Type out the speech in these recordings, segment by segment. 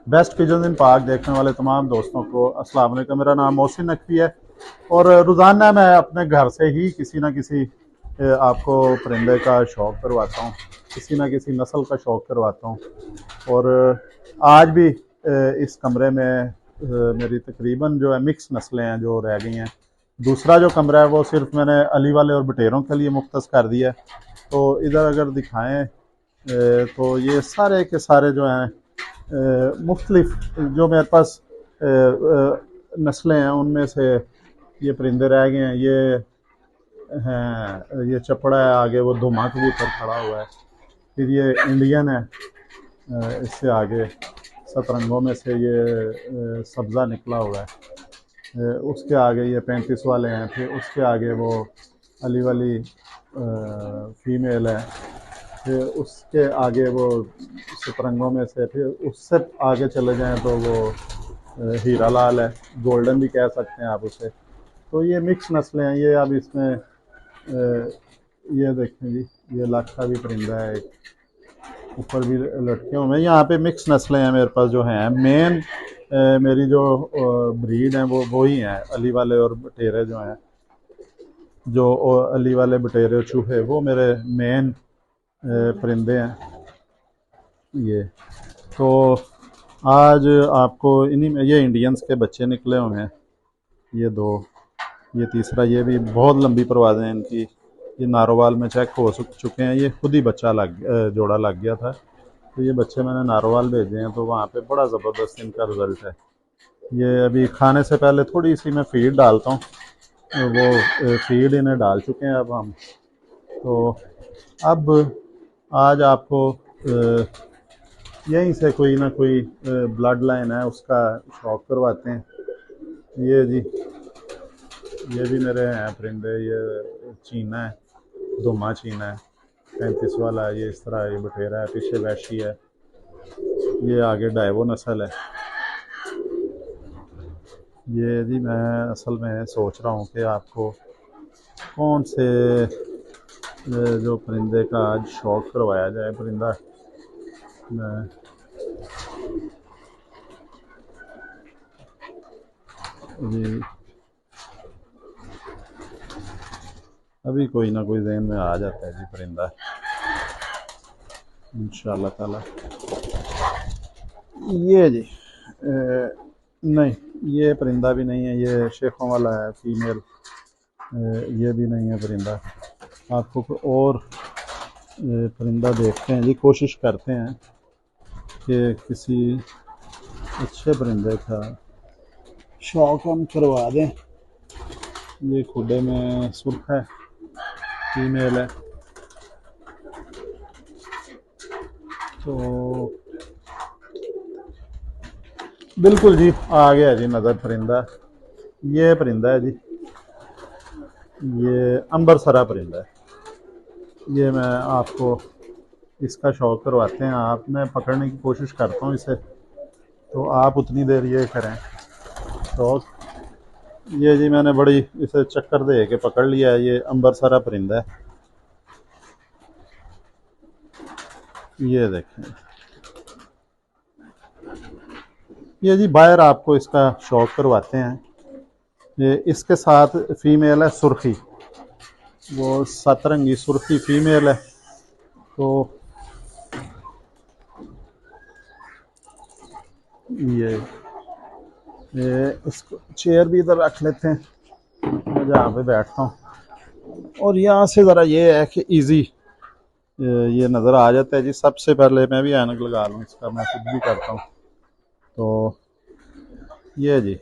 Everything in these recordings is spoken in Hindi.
बेस्ट पिजन इन पार्क देखने वाले तमाम दोस्तों को अस्सलाम वालेकुम। मेरा नाम मोहसिन नकवी है और रोज़ाना मैं अपने घर से ही किसी ना किसी आपको परिंदे का शौक़ करवाता हूँ, किसी ना किसी नस्ल का शौक़ करवाता हूँ। और आज भी इस कमरे में मेरी तकरीबन जो है मिक्स नस्लें हैं जो रह गई हैं। दूसरा जो कमरा है वो सिर्फ मैंने अली वाले और बटेरों के लिए मुख्तस कर दिया है। तो इधर अगर दिखाएं तो ये सारे के सारे जो हैं मुख्तलिफ जो मेरे पास नस्लें हैं उनमें से ये परिंदे रह गए हैं। ये हैं, ये चपड़ा है, आगे वो धुमा कबूतर खड़ा हुआ है। फिर ये इंडियन है, इससे आगे सतरंगों में से ये सब्ज़ा निकला हुआ है। उसके आगे ये 35 वाले हैं। फिर उसके आगे वो अली वाली फीमेल है। फिर उसके आगे वो सतरंगों में से, फिर उससे आगे चले जाएं तो वो हीरा लाल है, गोल्डन भी कह सकते हैं आप उसे। तो ये मिक्स नस्लें हैं। ये अब इसमें ये देखें जी, ये लाखा भी परिंदा है, ऊपर भी लटके हुए हैं। यहाँ पे मिक्स नस्लें हैं मेरे पास जो हैं। मेन मेरी जो ब्रीड हैं वो ही हैं अली वाले और बटेरे जो हैं। जो अली वाले बटेरे चूहे वो मेरे मेन परिंदे हैं। ये तो आज आपको इन्हीं में ये इंडियंस के बच्चे निकले हुए हैं, ये दो, ये तीसरा, ये भी बहुत लंबी परवाज़ें हैं इनकी। ये नारोवाल में चेक हो चुके हैं, ये खुद ही बच्चा जोड़ा लग गया था। तो ये बच्चे मैंने नारोवाल भेजे हैं, तो वहाँ पे बड़ा ज़बरदस्त इनका रिज़ल्ट है। ये अभी खाने से पहले थोड़ी सी मैं फीड डालता हूँ, वो फीड इन्हें डाल चुके हैं अब हम। तो अब आज आपको यहीं से कोई ना कोई ब्लड लाइन है उसका शौक़ करवाते हैं। ये जी, ये भी मेरे हैं परिंदे। ये चीना है, धुमा चीना है, 35 वाला है। ये इस तरह ये बटेरा है, पीछे वैशी है, ये आगे डायवो नस्ल है। ये जी मैं असल में सोच रहा हूँ कि आपको कौन से जो परिंदे का आज शौक़ करवाया जाए। परिंदा मैं जी अभी कोई ना कोई ज़हन में आ जाता है जी परिंदा, इंशाअल्लाह ताला। ये जी नहीं, ये परिंदा भी नहीं है, ये शेखों वाला है फीमेल। ये भी नहीं है परिंदा। आपको कोई और परिंदा देखते हैं जी, कोशिश करते हैं कि किसी अच्छे परिंदे का शौक़ हम करवा दें। ये खुडे में सुर्ख है, फीमेल है। तो बिल्कुल जी आ गया जी नज़र परिंदा। ये परिंदा है जी, ये अंबरसरा परिंदा है। ये मैं आपको इसका शौक़ करवाते हैं आप। मैं पकड़ने की कोशिश करता हूँ इसे, तो आप उतनी देर ये करें शौक़। ये जी मैंने बड़ी इसे चक्कर दे के पकड़ लिया है। ये अंबरसरा परिंदा है, ये देखें। ये जी बाहर आपको इसका शौक़ करवाते हैं। ये इसके साथ फीमेल है सुर्खी, वो सतरंगी सुर्खी फीमेल है। तो ये इसको चेयर भी इधर रख लेते हैं, मैं जहाँ पे बैठता हूँ। और यहाँ से ज़रा ये है कि इजी ये नज़र आ जाता है जी। सबसे पहले मैं भी ऐनक लगा लूँ इसका, मैं खुद भी करता हूँ। तो ये जी,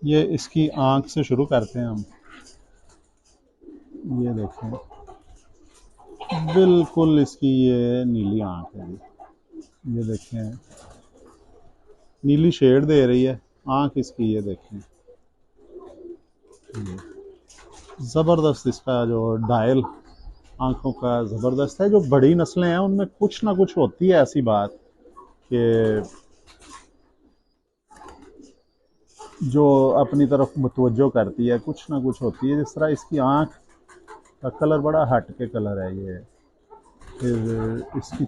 ये इसकी आँख से शुरू करते हैं हम। ये देखें, बिल्कुल इसकी ये नीली आँख है जी, ये देखें, नीली शेड दे रही है आँख इसकी। ये देखें, ज़बरदस्त इसका जो डायल आँखों का ज़बरदस्त है। जो बड़ी नस्लें हैं उनमें कुछ ना कुछ होती है ऐसी बात कि जो अपनी तरफ मुतवज्जो करती है, कुछ ना कुछ होती है। जिस तरह इसकी आँख का कलर बड़ा हट के कलर है। ये फिर इसकी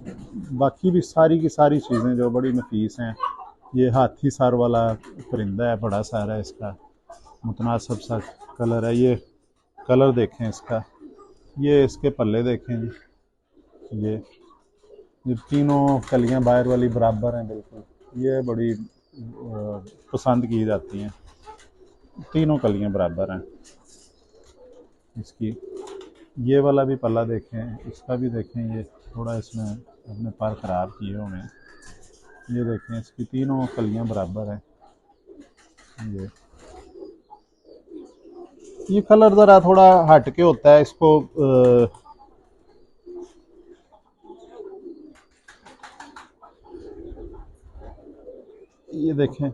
बाकी भी सारी की सारी चीज़ें जो बड़ी नफीस हैं। ये हाथी सर वाला परिंदा है, बड़ा सारा है इसका, मुतनासिब सा कलर है। ये कलर देखें इसका, ये इसके पल्ले देखें जी। ये तीनों कलियां बाहर वाली बराबर हैं बिल्कुल। ये बड़ी पसंद की जाती हैं, तीनों कलियां बराबर हैं इसकी। ये वाला भी पल्ला देखें, इसका भी देखें, ये थोड़ा इसमें अपने पर ख़राब किए हुए हैं। ये देखें, इसकी तीनों कलियां बराबर हैं। ये कलर ज़रा थोड़ा हट के होता है इसको। ये देखें,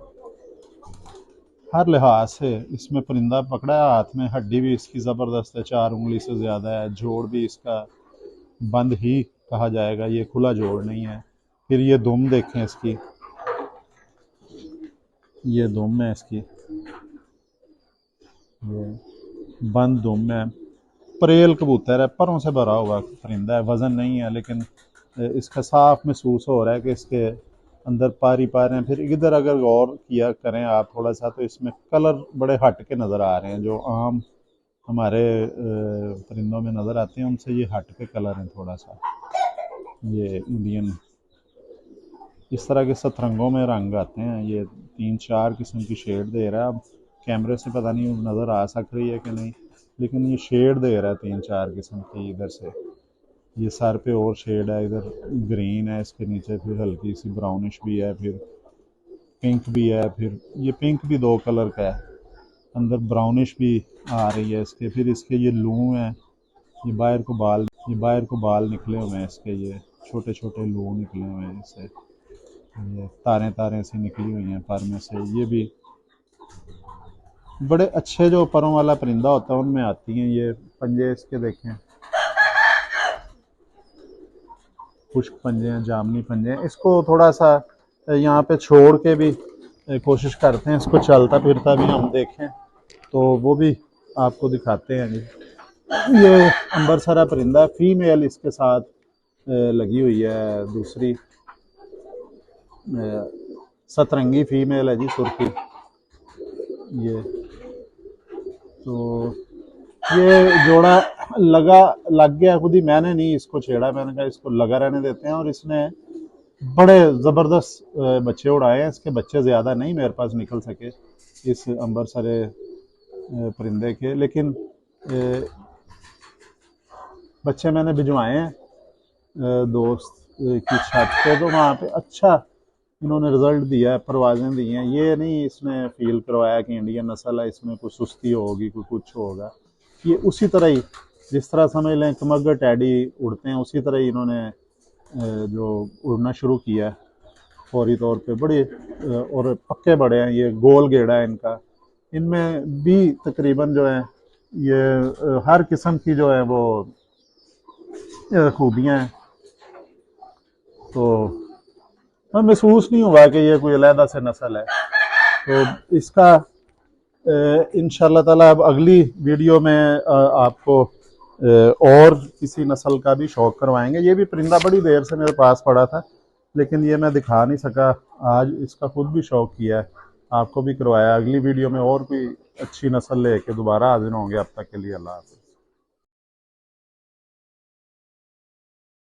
हर लिहाज से इसमें परिंदा पकड़ा है हाथ में, हड्डी भी इसकी ज़बरदस्त है, 4 उंगली से ज़्यादा है। जोड़ भी इसका बंद ही कहा जाएगा, ये खुला जोड़ नहीं है। फिर ये दुम देखें इसकी, ये दुम है इसकी, ये बंद दुम है। परेल कबूतर है, परों से भरा हुआ परिंदा है, वज़न नहीं है, लेकिन इसका साफ महसूस हो रहा है कि इसके अंदर पार ही पार हैं। फिर इधर अगर गौर किया करें आप थोड़ा सा, तो इसमें कलर बड़े हट के नज़र आ रहे हैं, जो आम हमारे परिंदों में नज़र आते हैं उनसे ये हट के कलर हैं थोड़ा सा। ये इंडियन इस तरह के सतरंगों में रंग आते हैं। ये 3-4 किस्म की शेड दे रहा है। अब कैमरे से पता नहीं नज़र आ सक रही है कि नहीं, लेकिन ये शेड दे रहा है 3-4 किस्म की। इधर से ये सर पे और शेड है, इधर ग्रीन है, इसके नीचे फिर हल्की सी ब्राउनिश भी है, फिर पिंक भी है, फिर ये पिंक भी 2 कलर का है, अंदर ब्राउनिश भी आ रही है इसके। फिर इसके ये लू हैं, ये बाहर को बाल निकले हुए हैं इसके, ये छोटे छोटे लू निकले हुए हैं इससे, ये तारें तारें सी निकली हुई हैं पर में से। ये भी बड़े अच्छे जो परों वाला परिंदा होता है उनमें आती हैं। ये पंजे इसके देखें, खुश्क पंजे हैं, जामनी पंजे हैं। इसको थोड़ा सा यहाँ पे छोड़ के भी कोशिश करते हैं, इसको चलता फिरता भी हम देखें तो वो भी आपको दिखाते हैं जी। ये अंबरसरा परिंदा, फीमेल इसके साथ लगी हुई है, दूसरी सतरंगी फीमेल है जी, सुर्खी। ये तो ये जोड़ा लग गया खुद ही, मैंने नहीं इसको छेड़ा, मैंने कहा इसको लगा रहने देते हैं। और इसने बड़े ज़बरदस्त बच्चे उड़ाए हैं। इसके बच्चे ज़्यादा नहीं मेरे पास निकल सके इस अंबरसरे परिंदे के, लेकिन बच्चे मैंने भिजवाए हैं दोस्त की छत पे, तो वहाँ पे अच्छा इन्होंने रिज़ल्ट दिया है, परवाज़ें दी हैं। ये नहीं इसने फील करवाया कि इंडियन नस्ल है, इसमें कुछ सुस्ती होगी, कोई कुछ होगा। ये उसी तरह ही, जिस तरह समझ लें कमगर टैडी उड़ते हैं, उसी तरह ही इन्होंने जो उड़ना शुरू किया है फौरी तौर पे। बड़े और पक्के बड़े हैं, ये गोल गेड़ा है इनका। इनमें भी तकरीबन जो है ये हर किस्म की जो है वो खूबियाँ हैं। तो महसूस नहीं हुआ कि ये कोई अलहदा से नस्ल है। तो इसका इंशाल्लाह ताला अब अगली वीडियो में आपको और किसी नस्ल का भी शौक़ करवाएंगे। ये भी परिंदा बड़ी देर से मेरे पास पड़ा था, लेकिन ये मैं दिखा नहीं सका। आज इसका खुद भी शौक़ किया है, आपको भी करवाया। अगली वीडियो में और कोई अच्छी नस्ल लेके दोबारा हाजिर होंगे। अब तक के लिए अल्लाह हाफ़िज़।